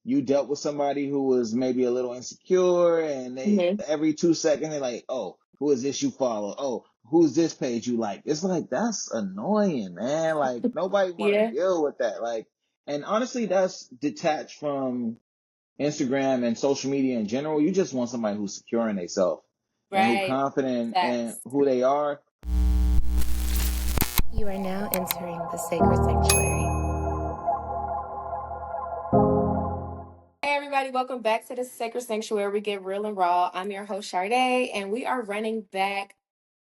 you dealt with somebody who was maybe a little insecure, and they Hmm. every 2 seconds they're like, "Oh, who is this you follow? Oh, who's this page you like?" It's like that's annoying, man. Like nobody want to Yeah. deal with that. Like, and honestly, that's detached from Instagram and social media in general. You just want somebody who's secure in themselves and who Right. confident in Facts. who they are. You are now entering the sacred sanctuary. Hey everybody, welcome back to the Sacred Sanctuary. We get real and raw. I'm your host Shardae, and we are running back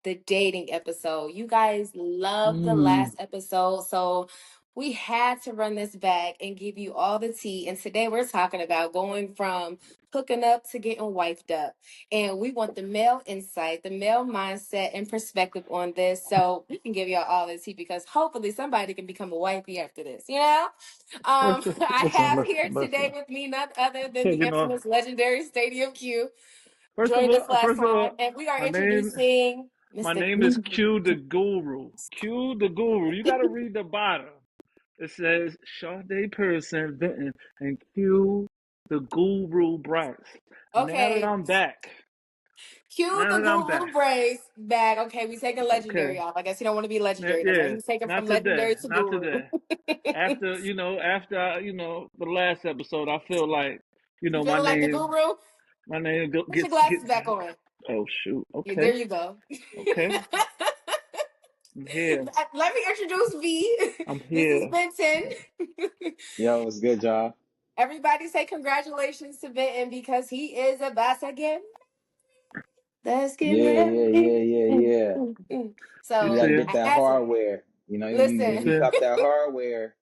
the dating episode. You guys loved the Mm. last episode, so we had to run this back and give you all the tea. And today we're talking about going from hooking up to getting wifed up. And we want the male insight, the male mindset and perspective on this. So we can give y'all all the tea because hopefully somebody can become a wifey after this, you know? Listen, I listen, have listen, here today listen. with me none other than Okay, the infamous legendary Stadium Q. Joined us last first of all, time, and we are my name, introducing my Mr. name is Q the Guru. Q the Guru. You got to read the bottom. It says shardaepearson Vinton and Q the Guru Bryce. Now that Okay, I'm back, Q now the that I'm Guru back. Brace back. Okay, we taking legendary Okay, off. I guess you don't want to be legendary no more. Yeah, He's taking not from today, legendary to not Guru. today. After the last episode, I feel like You my feeling like the name, Guru? my name Put your gets. glasses back on. Oh shoot. Yeah, there Okay. you go. Okay. I'm here. Let me introduce V. I'm This is here. Benton. Yo, what's good, y'all? Everybody say congratulations to Benton because he is about to get. Let's get Yeah, yeah, married. yeah, yeah, yeah. You You So, got to see? get that as hardware. You When listen, you see? cop that hardware,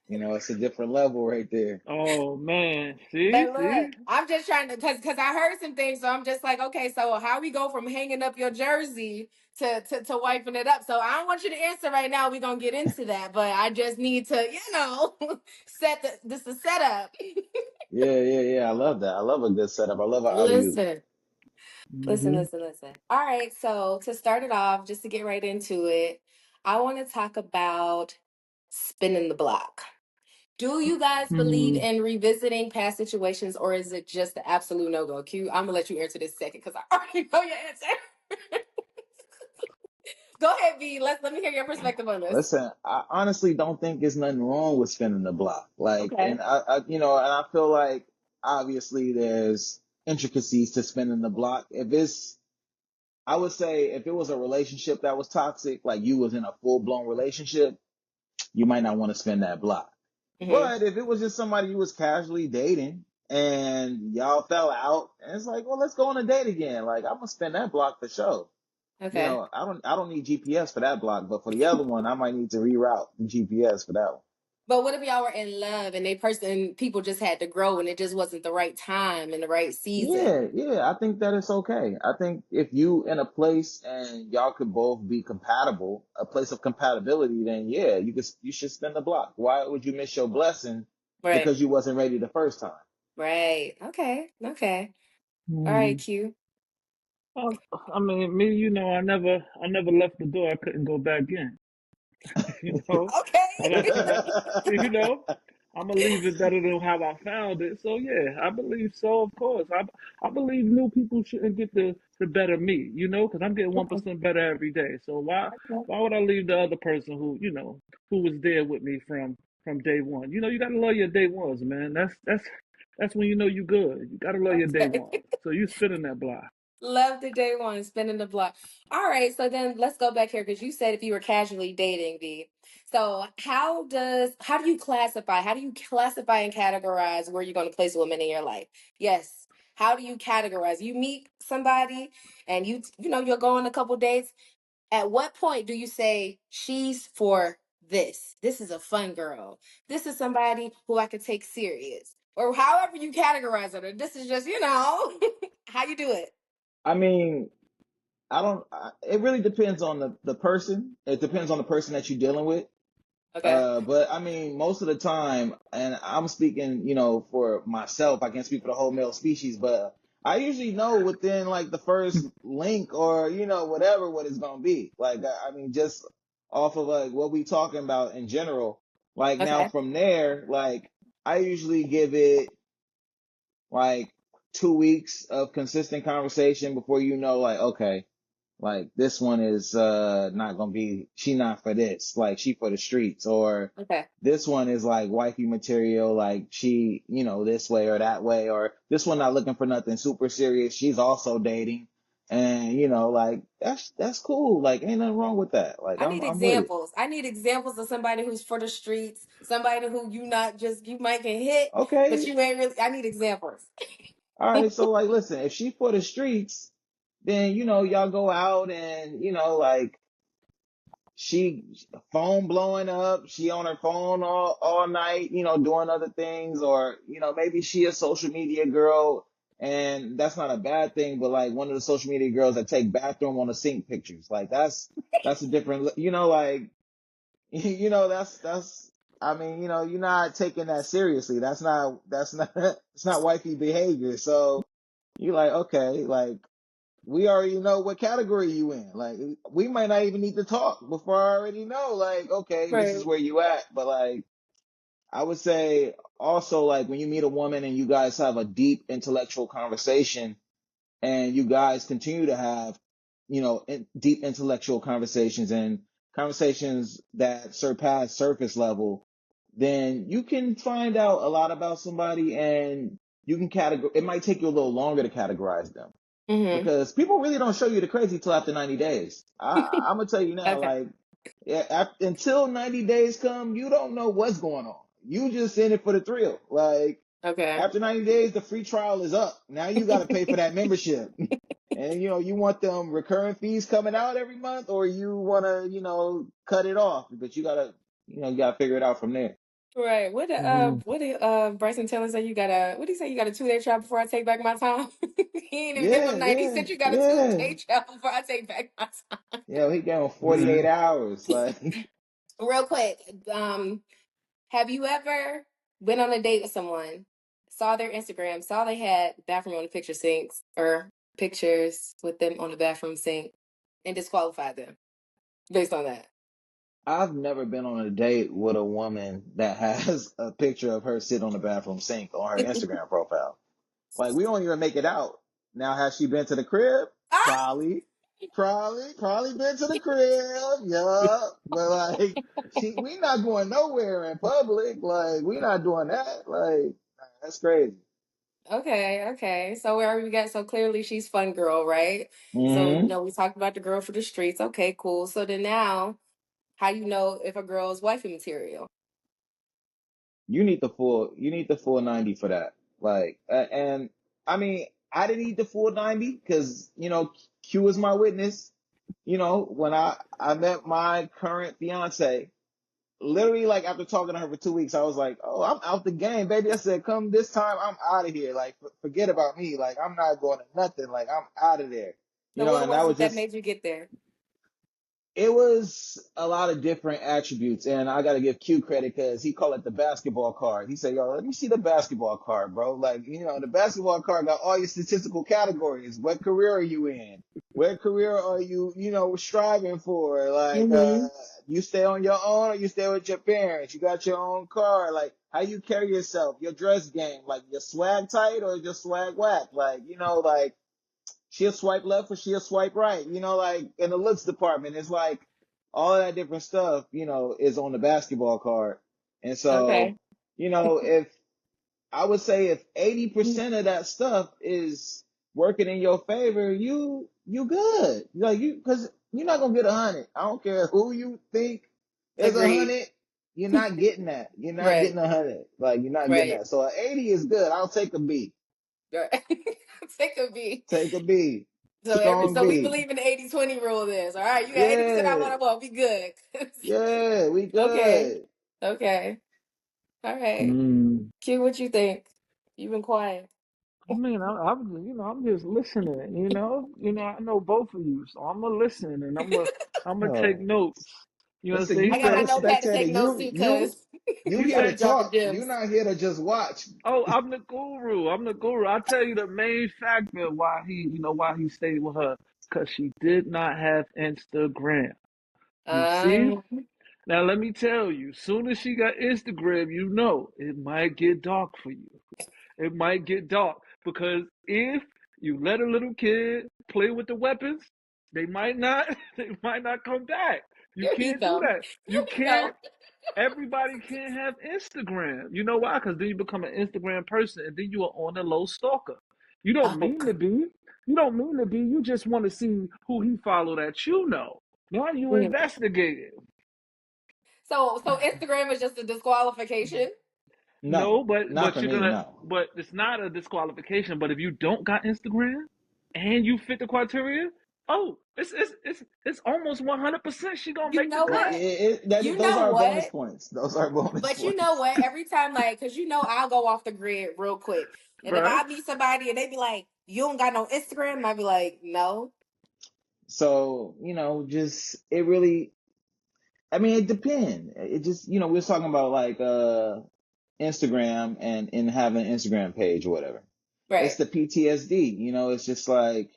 it's a different level right there. Oh man. See? but look, See? I'm just trying to because I heard some things, so I'm just like, okay, so how we go from hanging up your jersey to wiping it up? So I don't want you to answer right now. We're gonna get into that, but I just need to, set this the setup. Yeah, yeah, yeah. I love that. I love a good setup. I love an alley oop. Listen, Mm-hmm. listen. All right, so to start it off, just to get right into it, I want to talk about spinning the block. Do you guys believe Hmm. in revisiting past situations, or is it just the absolute no go? Q, I'm gonna let you answer this second because I already know your answer. Go ahead, V. Let me hear your perspective on this. Listen, I honestly don't think there's nothing wrong with spinning the block. Like, Okay. and I feel like obviously there's intricacies to spinning the block. I would say if it was a relationship that was toxic, like you was in a full blown relationship, you might not want to spin that block. Hmm. But if it was just somebody you was casually dating and y'all fell out, and it's like, well, let's go on a date again. Like, I'm gonna spin that block for sure. Okay. I don't need GPS for that block, but for the other one, I might need to reroute the GPS for that one. But what if y'all were in love and people just had to grow and it just wasn't the right time and the right season? Yeah, yeah, I think that it's okay. I think if you in a place and y'all could both be compatible, a place of compatibility, then yeah, you should spin the block. Why would you miss your blessing Right. because you wasn't ready the first time? Right. Okay. Okay. All right, Hmm. Q. I mean, me, I never left the door. I couldn't go back in. You know, I Okay. got, I got, you know, I'm gonna leave it better than how I found it. So yeah, I believe so. Of course, I believe new people shouldn't get the better me. Because I'm getting 1% better every day. So why would I leave the other person who was there with me from day one? You gotta love your day ones, man. That's when you know you good. You gotta love your day Okay. one. So you spinning that block. Love the day one, spinning the block. All right, so then let's go back here because you said if you were casually dating, V. So how do you classify? How do you classify and categorize where you're going to place a woman in your life? Yes. How do you categorize? You meet somebody and you'll go on a couple dates. At what point do you say she's for this? This is a fun girl. This is somebody who I could take serious. Or however you categorize it. Or this is just, how you do it. I mean, it really depends on the person. It depends on the person that you're dealing with. Okay. But I mean, most of the time, and I'm speaking, for myself, I can't speak for the whole male species, but I usually know within like the first link or, whatever what it's going to be. Like, I mean, just off of like what we talking about in general. Like now Okay. from there, like I usually give it like 2 weeks of consistent conversation before you know, like, okay, like this one is not gonna be, she not for this, like she for the streets, or Okay. this one is like wifey material, like she, this way or that way, or this one not looking for nothing super serious, she's also dating. And like that's cool. Like ain't nothing wrong with that. Like I I'm need I'm with it. examples. I need examples of somebody who's for the streets, somebody who you not just you might can hit, but Okay. you ain't really. I need examples. All right. So like listen, if she for the streets, then y'all go out and like she phone blowing up, she on her phone all night, doing other things, or maybe she a social media girl, and that's not a bad thing, but like one of the social media girls that take bathroom on the sink pictures, like that's a different, like that's I mean, you're not taking that seriously. That's not it's not wifey behavior. So you're like, okay, like we already know what category you in. Like we might not even need to talk before I already know, like, okay, this is Right. where you at. But like I would say also, like when you meet a woman and you guys have a deep intellectual conversation, and you guys continue to have, deep intellectual conversations and conversations that surpass surface level, then you can find out a lot about somebody, and you can it might take you a little longer to categorize them, Mm-hmm. because people really don't show you the crazy till after 90 days. I'm gonna tell you now, Okay. like, yeah, until 90 days come, you don't know what's going on. You just in it for the thrill. Like, Okay. after 90 days, the free trial is up. Now you got to pay for that membership. And, you want them recurring fees coming out every month, or you want to, cut it off, but you gotta figure it out from there. Right. Mm. What did Bryson Tiller say? You got a what did he say? You got a 2-day trial before I take back my time. He ain't even give him Yeah, 90. He yeah, said you got a yeah. 2-day trial before I take back my time. Yeah, he gave him Mm. 48 hours. Like, Real quick, have you ever been on a date with someone, saw their Instagram, saw they had bathroom on the picture sinks or pictures with them on the bathroom sink, and disqualified them based on that? I've never been on a date with a woman that has a picture of her sitting on the bathroom sink on her Instagram profile. Like, we don't even make it out. Now, has she been to the crib? Ah! Probably been to the crib. Yeah. But like, we not going nowhere in public. Like, we not doing that. Like, that's crazy. Okay, okay. So where we got so clearly she's fun girl, right? So Hmm. we talked about the girl for the streets. Okay, cool. So then now, how do you know if a girl is wifey material? You need the full 90 for that. Like, and I mean, I didn't need the full 90 because, Q is my witness. When I met my current fiance, literally, like, after talking to her for 2 weeks, I was like, oh, I'm out the game, baby. I said, come this time, I'm out of here. Like, forget about me. Like, I'm not going to nothing. Like, I'm out of there. So what And that was was it that just, made you get there? it was a lot of different attributes, and I got to give Q credit because he called it the basketball card. He said, "Yo, let me see the basketball card, bro. Like, the basketball card got all your statistical categories. What career are you in? What career are you, striving for? Like, Mm-hmm. you stay on your own or you stay with your parents? You got your own car? Like, how you carry yourself? Your dress game? Like, your swag tight or your swag whack? Like, like." She'll swipe left or she'll swipe right. Like in the looks department, it's like all of that different stuff, is on the basketball card. And Okay. so, if I would say if 80% of that stuff is working in your favor, you good. Like cause you're not gonna get 100. I don't care who you think is a Agreed. 100. You're not getting that. You're not Right. getting 100. Like you're not getting Right. that. So an 80 is good. I'll take a B. Right. Take a B. Take a B. Strong So we B. believe in the 80-20 rule then. So all right, you got 80% I Yeah. want, we good. Yeah, we Okay. good. Okay. All right. Mm. Q, what you think? You've been quiet. I mean, I'm just listening. I know both of you, so I'm gonna listen and I'm gonna take Oh, notes. You know what I'm listen, saying? He I you got not my a said, notepad to spectator. take notes You too, you cause you he here I'm to said, dropping talk. You're gems. not here to just watch. "Oh, I'm the guru. I'm the guru." I'll tell you the main factor why he stayed with her, because she did not have Instagram. You see? Uh, Now let me tell you, soon as she got Instagram, it might get dark for you. it might get dark because if you let a little kid play with the weapons, they might not they might not come back. You Here you can't do go. that. Here You you go. can't Everybody can't have Instagram. You know why? Because then you become an Instagram person and then you are on a low stalker. You don't Oh, mean to be. You don't mean to be. You just want to see who he followed that you know. Now you mm. investigating. So Instagram is just a disqualification. No, No, not but for you're me. gonna No. but it's not a disqualification. But if you don't got Instagram and you fit the criteria, oh, it's almost 100% she gonna You make the know cut. what? You Those know are bonus what? points. Those are bonus But you know points. what? Every time, like, cause I'll go off the grid real quick, and if Right? I meet somebody and they be like, "You don't got no Instagram," I be like, "No." So, just it really, I mean, it depends. It just, we were talking about like Instagram and having an Instagram page or whatever. It's Right. the PTSD, it's just like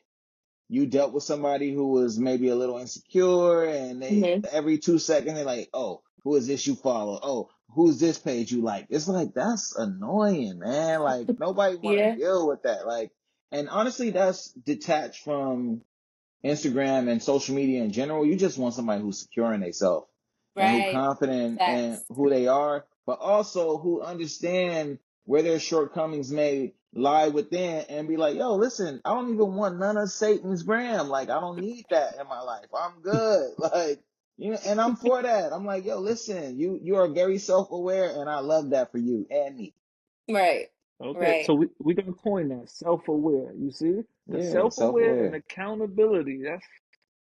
you dealt with somebody who was maybe a little insecure and they Hmm. every 2 seconds they're like, oh, who is this you follow? Oh, who's this page you like? It's like that's annoying, man. Like nobody want to Yeah. deal with that. Like, and honestly, that's detached from Instagram and social media in general. You just want somebody who's secure in themselves and who Right. confident in Facts. who they are, but also who understand where their shortcomings may lie within and be like, yo, listen, I don't even want none of Satan's gram. Like, I don't need that in my life. I'm good. Like, and I'm for that. I'm like, yo, listen, you are very self-aware and I love that for you and me. Right. Okay, Right. so we gonna coin that self-aware. You see, because Yeah, self-aware and self-aware. accountability. That's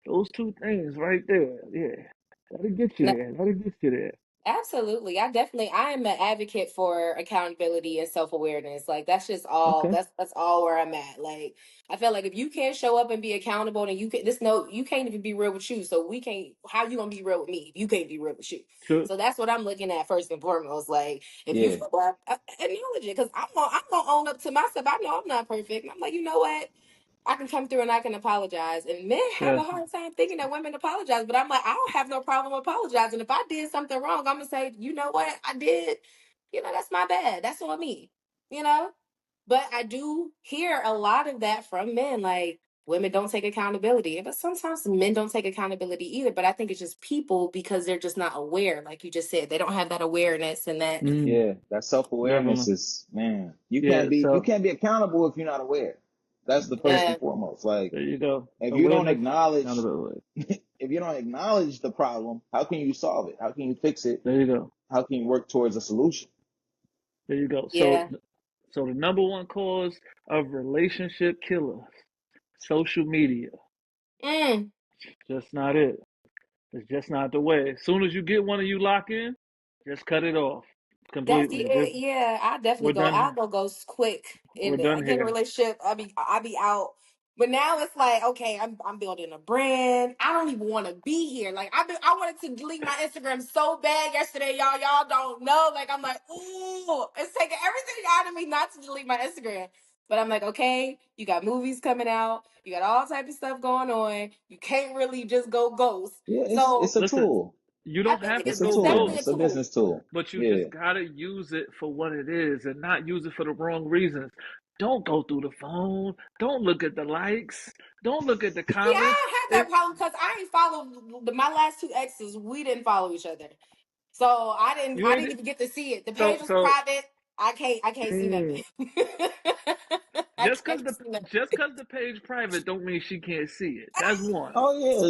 those two things right there. Yeah, that'll get you No, there. That'll get you there. absolutely. I am an advocate for accountability and self-awareness. Like that's just all Okay, that's all where I'm at. Like I feel like if you can't show up and be accountable and you can't even be real with you. So we can't how you gonna be real with me if you can't be real with you? true. So that's what I'm looking at first and foremost. Like if you Yeah. feel like acknowledge it because I'm gonna own up to myself. I know I'm not perfect. I'm like, you know what? I can come through and I can apologize. And men have a Yes, hard time thinking that women apologize. But I'm like, I don't have no problem apologizing. If I did something wrong, I'm gonna say, you know what, I did. That's my bad. That's on me. You know. But I do hear a lot of that from men, like women don't take accountability. But sometimes men don't take accountability either. But I think it's just people because they're just not aware, like you just said. They don't have that awareness and that Yeah, that self-awareness definitely. is, man, you can't Yeah. be you So can't be accountable if you're not aware. That's the first and yeah, foremost. Like there you go. if you don't Awareness, acknowledge accountability. if you don't acknowledge the problem, how can you solve it? How can you fix it? There you go. How can you work towards a solution? There you go. So yeah. so the number one cause of relationship killers, social media. Mm. Just not it. It's just not the way. As soon as you get one of you lock in, just cut it off That's completely. yeah, Just yeah. I definitely we're go. I'll done. go quick We're in I done get in a here. relationship. I be out. But now it's like, okay, I'm building a brand. I don't even want to be here. Like I wanted to delete my Instagram so bad yesterday, y'all. Y'all don't know. Like I'm like, ooh, it's taking everything out of me not to delete my Instagram. But I'm like, okay, you got movies coming out, you got all type of stuff going on. You can't really just go ghost. Yeah, it's So a Listen, tool. you I don't feel have like to It's a it's go tool. definitely a It's ghost, a tool. business tool. but you Yeah. just gotta use it for what it is and not use it for the wrong reasons. Don't go through the phone. Don't look at the likes. Don't look at the See, comments. I don't have It that problem because I ain't followed my last two exes. We didn't follow each other, so I didn't. you I ain't didn't even get to see it. The page so was so. private. I can't see Mm, nothing. I just cause can't the see nothing. just cause the page private don't mean she can't see it. That's one. Oh yeah.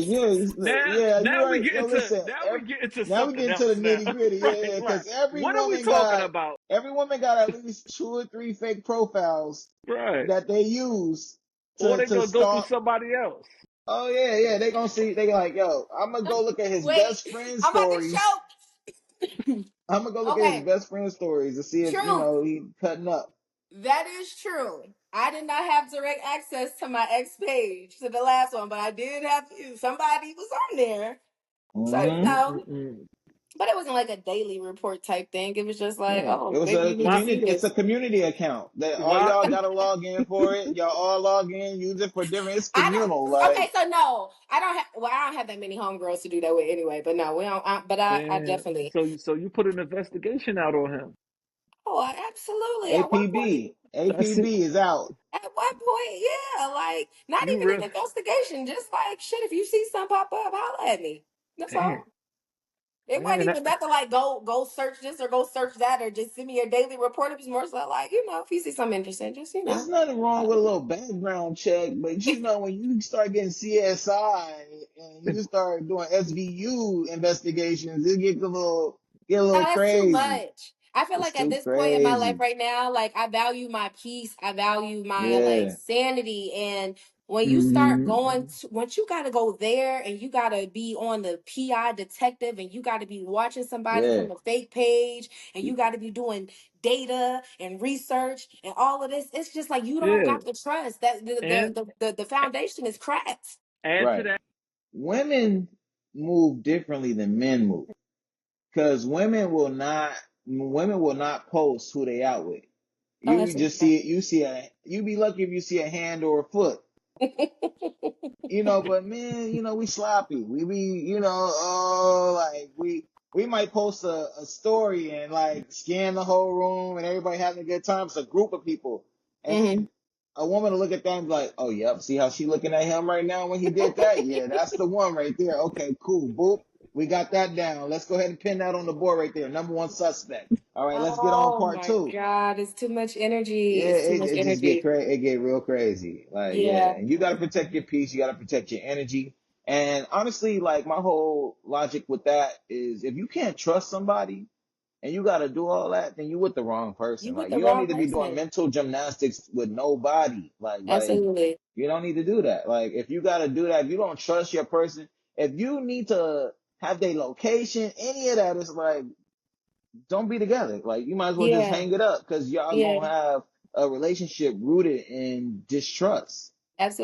Yeah, you're right. Yo, listen, Now we get into now we something get into the else now. nitty gritty. Yeah, Right, yeah, right. because What are we talking about? every woman got at least two or three fake profiles Right. that they use Or they to gonna go through stalk. somebody else. Oh yeah. They gonna see. They like, yo, I'm gonna go look at his Wait, best friend I'm about to stories. choke. I'm gonna go look at his Okay, best friend stories to see if truth. he cutting up. That is true. I did not have direct access to my ex page to the last one, but I did have somebody was on there. So Hmm. Mm-mm-mm. but it wasn't like a daily report type thing. It was just like, Yeah, it oh, was maybe a you need to My see community. It's a this. community account that all why y'all gotta log in for it. Y'all all log in, use it for different. It's I communal. don't. Okay, Like, so no, I don't have. Well, I don't have that many homegirls to do that with anyway. But no, we don't. But I damn. definitely. So you put an investigation out on him. Oh, absolutely. At what point? APB, That's it. APB is out. At what point? Yeah, like not You even an real investigation. Just like shit. If you see something pop up, holla at me. That's damn, all. It wasn't man. even nothing like go search this or go search that or just send me a daily report. It was more so like if you see something interesting, just There's nothing wrong holla with a at me. little background check, but when you start getting CSI and you just start doing SVU investigations, it gets a No, little that's too crazy. much. I feel It's like at too this point in my life crazy. right now, like I value my peace, I value my like Yeah, sanity, and when you start Mm-hmm. going to, once you got to go there and you got to be on the PI detective and you got to be watching somebody yeah, from a fake page and you got to be doing data and research and all of this, it's just like you don't Yeah, got to trust that and the foundation is cracked. add to right. that. Women move differently than men move because women will not post who they out with. Oh, You that's just interesting. see it. You be lucky if you see a hand or a foot. But men, we sloppy. We be, like we might post a story and like scan the whole room and everybody having a good time. It's a group of people. Hmm. And a woman will look at them and be like, oh, yep, see how she looking at him right now when he did that? Yeah, that's the one right there. Okay, cool. Boop. We got that down. Let's go ahead and pin that on the board right there. Number one suspect. All right, let's get on Oh part my two. God, it's too much energy. Yeah, It's too much it just get energy. crazy. It get real crazy. Like, yeah, Yeah, and you got to protect your peace. You got to protect your energy. And honestly, like my whole logic with that is if you can't trust somebody and you got to do all that, then you with the wrong you person. with Like the you don't wrong need to be doing person. mental gymnastics with nobody. Like Absolutely. you don't need to do that. Like if you got to do that, if you don't trust your person, if you need to have their location, any of that, it's like don't be together. Like you might as well just Yeah, hang it up because y'all yeah. gonna have a relationship rooted in distrust.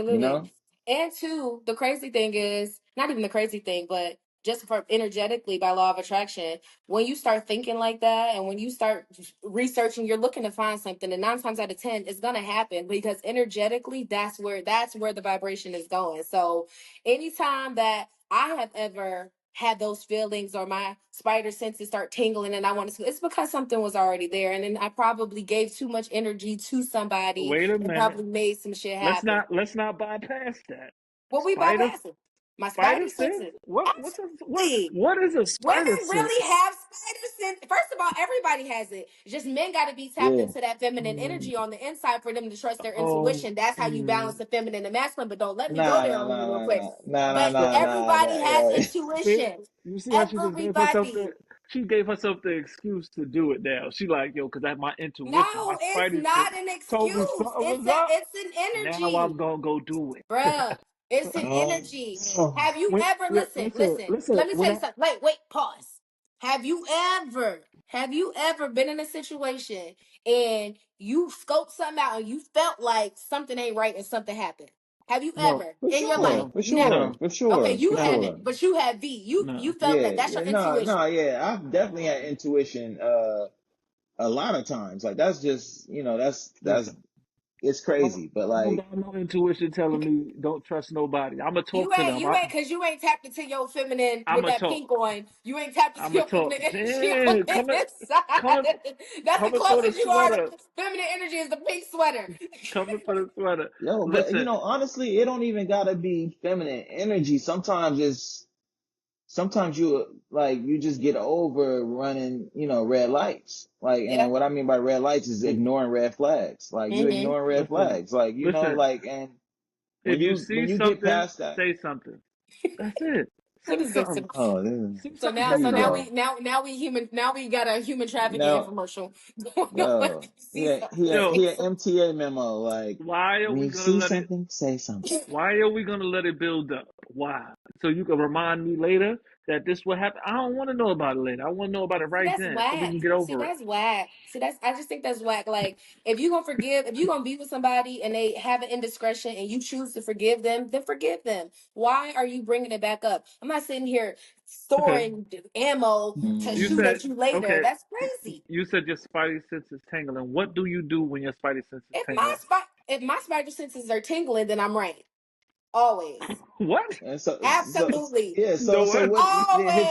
You Absolutely. know? And two, the crazy thing is not even the crazy thing, but just for energetically by law of attraction, when you start thinking like that and when you start researching, you're looking to find something, and 9 times out of 10, it's gonna happen because energetically, that's where the vibration is going. So anytime that I have ever had those feelings or my spider senses start tingling and I want to, it's because something was already there. And then I probably gave too much energy to somebody Wait a and minute. probably made some shit Let's happen. not bypass that. What we Spider bypassing? My spider spidey sense. senses. What's a Absolutely. what is a Women spider sense? really have spider sense. First of all, everybody has it. Just men got to be tapped Yeah. into that feminine Mm, energy on the inside for them to trust their oh, intuition. That's how you balance mm. the feminine and masculine. But don't let me go Nah, there nah, on you nah, real nah, quick. nah, nah, nah, But nah, nah, everybody nah. has Yeah. See, intuition. you see how she just gave herself Everybody. the she gave herself the excuse to do it now. She like, yo, cause that's my intuition, my No, it's spidey sense not an told me excuse. something was up. It's an Now energy. I'm gonna go do it. Bruh, it's an energy. Oh, Have you ever listen, Listen. let me tell When you I something. Wait, pause. Have you ever been in a situation and you scoped something out and you felt like something ain't right and something happened? Have you no, ever for in your life? sure, no, for Never. sure, no, for Okay, sure, you for no, sure. haven't, but you have V. You no. felt that. Yeah, That's yeah, your no, intuition. no, yeah. I've definitely had intuition a lot of times. Like that's just, that's Listen, it's crazy. But I don't like, got no intuition telling me don't trust nobody. I'ma You talk to ain't, them. you ain't, cause you ain't tapped into your feminine with I'ma that talk. pink on. You ain't tapped into I'ma your talk. feminine energy on Damn, the coming, inside. That's the coming for the closest you are sweater. to feminine energy is the pink sweater. Coming for the sweater. yo, but Listen, honestly, it don't even gotta be feminine energy. Sometimes you just get over running, red lights. Like, Yeah. and what I mean by red lights is mm, ignoring red flags. Like you Mm-hmm. ignoring red listen, flags. Like, listen. and If you when see you get something, past that, say something. That's it. What Say is this? something. oh, See So something. now, here Say so we now something. we go. now we human. Now we got a human trafficking Now, infomercial going on. When yo, you see something, Yo, he say a MTA memo. Like why are when we you gonna see let it? something, say something. something. Why are we gonna let it build up? Why? So you can remind me later that this will happen. I don't want to know about it later. I want to know about it See, right that's then, so we whack. can get See, over it. that's whack. See, that's I just think that's whack. Like, if you gonna be with somebody and they have an indiscretion and you choose to forgive them, then forgive them. Why are you bringing it back up? I'm not sitting here Okay. storing ammo to You Mm. shoot said at you later. okay. That's crazy. You said your spidey sense is tingling. What do you do when your spidey sense is If my tingling? if my spider senses are tingling, then I'm right. Always. What? And so Absolutely. yeah, No, so what? what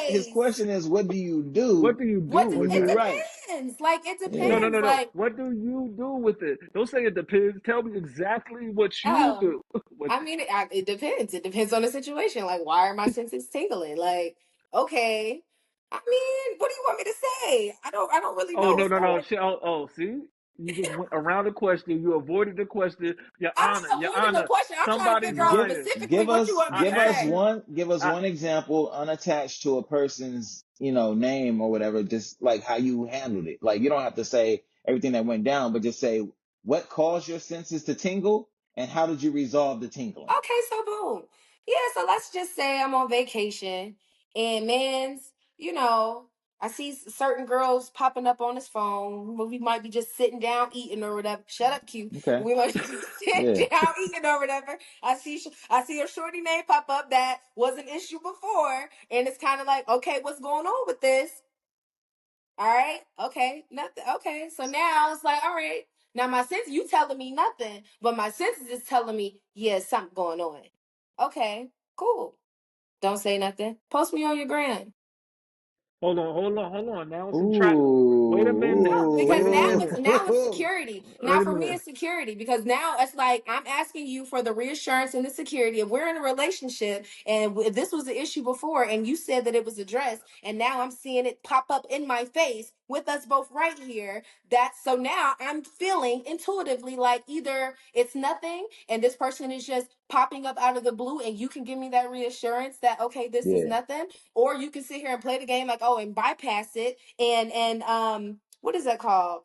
his Always. question is, what do you What do do you What do do, when with it you that? right? depends. Like it Yeah. No, no, depends. no, no. Like, What do you do with it? Don't say it depends. Tell me exactly what you oh, do with I it. mean, it depends. It depends on the situation. Like, why are my senses tingling? Like, okay. I mean, what do you want me to say? I don't really Oh, know. no, It's no, not no. like Oh, see? You just went around the question. You avoided the question. I'm not Your avoiding the Honor, question. I'm trying to somebody's figure out Give lying. specifically what you want me I to asked say. you. give us I, one example unattached to a person's, name or whatever, just like how you handled it. Like you don't have to say everything that went down, but just say what caused your senses to tingle and how did you resolve the tingling? Okay, so boom. Yeah, so let's just say I'm on vacation and man's, I see certain girls popping up on his phone. We might be just sitting down eating or whatever. Shut up, Q. Okay. We might be Yeah. sitting down eating or whatever. I see a shorty name pop up that was an issue before, and it's kind of like, okay, what's going on with this? All right. Okay. Nothing. Okay. So now it's like, all right. Now my sense, you telling me nothing, but my senses is telling me, yeah, something going on. Okay. Cool. Don't say nothing. Post me on your gram. hold on. Now it's some track. Wait a minute. No, because Wait a Ooh, minute. now it's security. Now Wait a for me minute. it's security because now it's like I'm asking you for the reassurance and the security. If we're in a relationship and if this was an issue before and you said that it was addressed and now I'm seeing it pop up in my face with us both right here. That's so now I'm feeling intuitively like either it's nothing and this person is just popping up out of the blue and you can give me that reassurance that okay, this is yeah. nothing, or you can sit here and play the game like oh and bypass it and what is that called,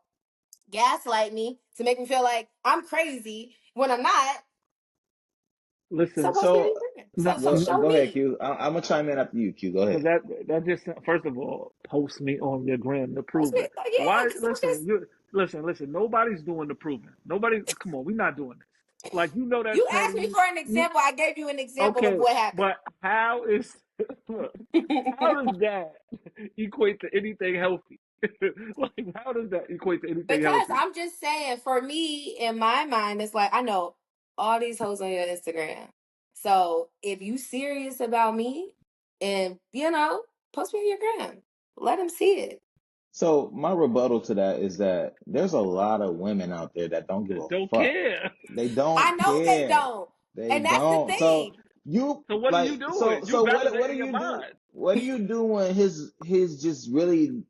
gaslight me to make me feel like I'm crazy when I'm not. So Listen. post me on So your brand. No, So show go ahead, me. Q. I'm gonna chime in after you, Q. Go because ahead. that just first of all, post me on your gram to Post prove me. it. Yeah, Why? because I'm Listen, just listen. Nobody's doing the proving. Nobody. Come on, we're not doing this. Like that's you asked me petty. for an You example. I gave you an example of okay? what happened. But how is look, how does that equate to anything healthy? Like how does that equate to anything Because healthy? I'm just saying, for me, in my mind, it's like I know all these hoes on your Instagram. So if you serious about me, and post me on your gram, let them see it. So my rebuttal to that is that there's a lot of women out there that don't give a Don't fuck. care. They I don't know they care. don't, They and that's the don't. So thing. you So what are you like doing? You what do validating your you do? mind. What do you do when his just really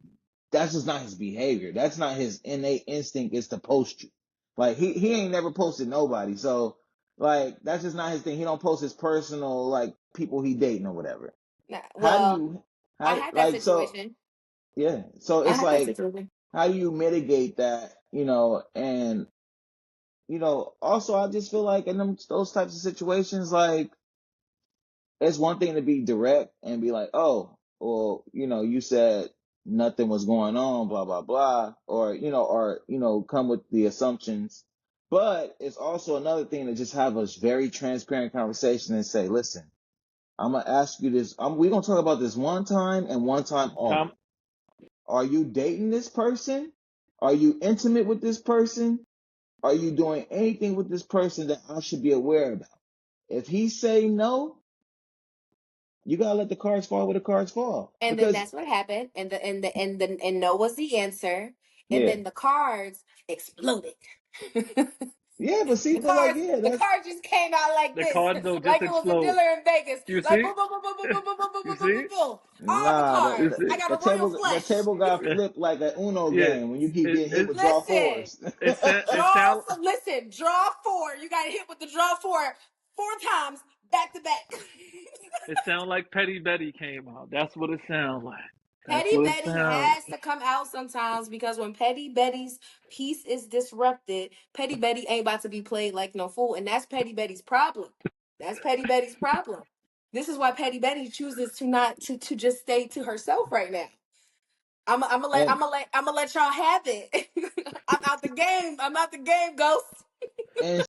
that's just not his behavior. That's not his innate instinct is to post you. Like he ain't never posted nobody. So like that's just not his thing. He don't post his personal like people he dating or whatever. Nah, How do well, you I how had that like so situation. yeah. So I it's had that like situation. how do you mitigate that, and also I just feel like in those types of situations, like it's one thing to be direct and be like, oh, well, you said nothing was going on, blah blah blah, or come with the assumptions. But it's also another thing to just have a very transparent conversation and say, listen, I'm gonna ask you this. We're gonna talk about this one time and one time Tom, only. Are you dating this person? Are you intimate with this person? Are you doing anything with this person that I should be aware about? If he say no, you gotta let the cards fall where the cards fall. And then Because that's what happened. And no was the answer. And yeah, then the cards exploded. yeah, but see, The but like cards, yeah, the that's cards just came out like the this, cards don't just like it was a explode. dealer in Vegas, You like see? boom, boom, boom, boom, boom, boom, boom, boom, boom, boom, You boom, boom, see? boom. All the nah. You cards. see? I got a royal The flush. table got flipped like an Uno Yeah. game when you keep It getting hit it with draw Listen, fours. it draw. sound Listen, draw four. You got to hit with the draw four times back to back. it sound like Petty Betty came out. That's what it sounds like. That's Petty what it Betty sounds. has to come out sometimes because when Petty Betty's peace is disrupted, Petty Betty ain't about to be played like no fool, and that's Petty Betty's problem. That's Petty Betty's problem. This is why Petty Betty chooses to not to just stay to herself right now. and I'm gonna let y'all have it. I'm out the game. I'm out the game, Ghost. and